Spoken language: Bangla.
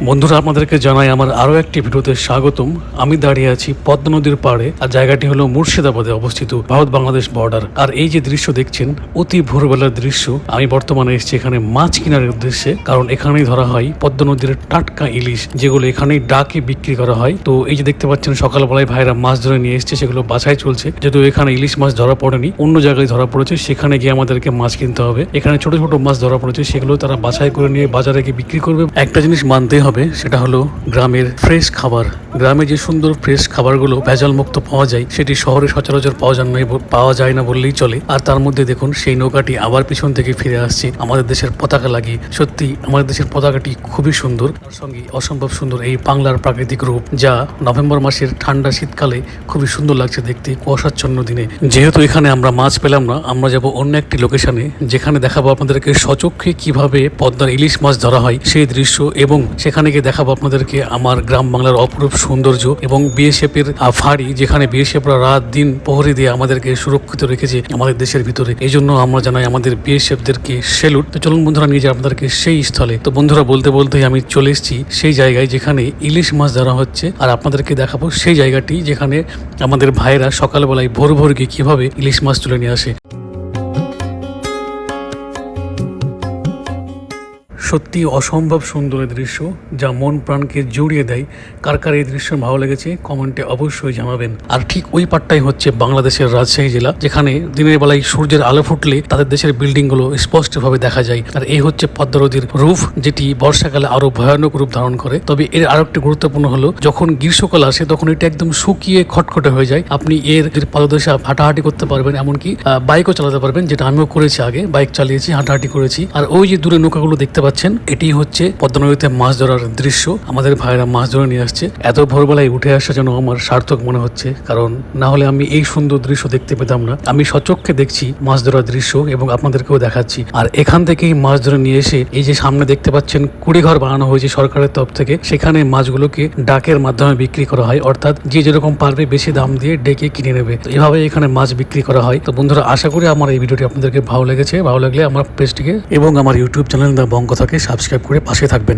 বন্ধুরা, আপনাদেরকে জানাই আমার আরও একটি ভিডিওতে স্বাগতম। আমি দাঁড়িয়ে আছি পদ্মা নদীর পাড়ে, আর জায়গাটি হলো মুর্শিদাবাদে অবস্থিত, ভারত বাংলাদেশ বর্ডার। আর এই যে দৃশ্য দেখছেন, অতি ভোরবেলার দৃশ্য। আমি বর্তমানে এসেছি এখানে মাছ কেনার উদ্দেশ্যে, কারণ এখানেই ধরা হয় পদ্মা নদীর টাটকা ইলিশ, যেগুলো এখানেই ডাকে বিক্রি করা হয়। তো এই যে দেখতে পাচ্ছেন, সকালবেলায় ভাইরা মাছ ধরে নিয়ে এসছে, সেগুলো বাছাই চলছে। যেহেতু এখানে ইলিশ মাছ ধরা পড়েনি, অন্য জায়গায় ধরা পড়েছে, সেখানে গিয়ে আমাদেরকে মাছ কিনতে হবে। এখানে ছোট ছোট মাছ ধরা পড়েছে, সেগুলো তারা বাছাই করে নিয়ে বাজারে গিয়ে বিক্রি করবে। একটা জিনিস মানতে হবে, সেটা হলো গ্রামের ফ্রেশ খাবার। গ্রামে যে সুন্দর ফ্রেশ খাবারগুলো ভেজাল মুক্ত পাওয়া যায়, সেটি শহরে সচরাচর পাওয়া যায় না বললেই চলে। আর তার মধ্যে দেখুন, সেই নৌকাটি আবার পিছন থেকে ফিরে আসছে আমাদের দেশের পতাকা লাগিয়ে। সত্যি আমাদের দেশের পতাকাটি খুবই সুন্দর, তার সঙ্গে অসম্ভব সুন্দর এই বাংলার প্রাকৃতিক রূপ, যা নভেম্বর মাসের ঠান্ডা শীতকালে খুবই সুন্দর লাগছে দেখতে, কুয়াশাচ্ছন্ন দিনে। যেহেতু এখানে আমরা মাছ পেলাম না, আমরা যাব অন্য একটি লোকেশনে, যেখানে দেখাবো আপনাদেরকে সচক্ষে কিভাবে পদ্মার ইলিশ মাছ ধরা হয় সেই দৃশ্য, এবং সেখানে গিয়ে দেখাবো আপনাদেরকে আমার গ্রাম বাংলার অপরূপ সৌন্দর্য এবং বিএসএফ এর ফাঁড়ি, যেখানে বিএসএফরা রাত দিন প্রহরী দিয়ে আমাদেরকে সুরক্ষিত রেখেছে আমাদের দেশের ভিতরে। এই জন্য আমরা জানাই আমাদের বিএসএফদেরকে স্যালুট। তো চলুন বন্ধুরা, নিয়ে যাই আপনাদেরকে সেই স্থলে। তো বন্ধুরা, বলতে বলতেই আমি চলে এসেছি সেই জায়গায় যেখানে ইলিশ মাছ ধরা হচ্ছে, আর আপনাদেরকে দেখাবো সেই জায়গাটি যেখানে আমাদের ভাইয়েরা সকালবেলায় ভোর ভোর গিয়ে কিভাবে ইলিশ মাছ তুলে নিয়ে আসে। সত্যি অসম্ভব সুন্দর দৃশ্য, যা মন প্রাণকে জুড়িয়ে দেয়। কার কার এই দৃশ্য ভালো লেগেছে কমেন্টে অবশ্যই জানাবেন। আর ঠিক ওই পাটটাই হচ্ছে বাংলাদেশের রাজশাহী জেলা, যেখানে দিনের বেলায় সূর্যের আলো ফুটলে তাদের দেশের বিল্ডিংগুলো স্পষ্টভাবে দেখা যায়। আর এই হচ্ছে পদ্মা নদীর রূপ, যেটি বর্ষাকালে আরো ভয়ানক রূপ ধারণ করে। তবে এর আরো একটি গুরুত্বপূর্ণ হলো, যখন গ্রীষ্মকাল আসে তখন এটা একদম শুকিয়ে খটখটে হয়ে যায়। আপনি এর পাদদেশে হাঁটাহাঁটি করতে পারবেন, এমনকি বাইকও চালাতে পারবেন, যেটা আমিও করেছি। আগে বাইক চালিয়েছি, হাঁটাহাঁটি করেছি। আর ওই যে দূরে নৌকাগুলো দেখতে পাচ্ছেন, এটি হচ্ছে পদ্মা নদীতে মাছ ধরার দৃশ্য। আমাদের ভাইরা মাছ ধরে নিয়ে আসছে। এত ভোরবেলায় উঠে আসা যেন আমার সার্থক মনে হচ্ছে, কারণ না হলে আমি এই সুন্দর দৃশ্য দেখতে পেতাম না। আমি সচক্ষে দেখছি মাছ ধরার দৃশ্য এবং আপনাদেরকেও দেখাচ্ছি। আর এখান থেকেই মাছ ধরে নিয়ে এসে এই যে সামনে দেখতে পাচ্ছেন কুড়িঘর বানানো হয়েছে সরকারের তরফ থেকে, সেখানে মাছগুলোকে ডাকের মাধ্যমে বিক্রি করা হয়। অর্থাৎ যে যেরকম পারবে বেশি দাম দিয়ে ডেকে কিনে নেবে। এভাবে এখানে মাছ বিক্রি করা হয়। তো বন্ধুরা, আশা করি আমার এই ভিডিওটি আপনাদেরকে ভালো লেগেছে। ভালো লাগলে আমার পেজটিকে এবং আমার ইউটিউব চ্যানেল দা বঙ্গ থাকে সাবস্ক্রাইব করে পাশে থাকবেন।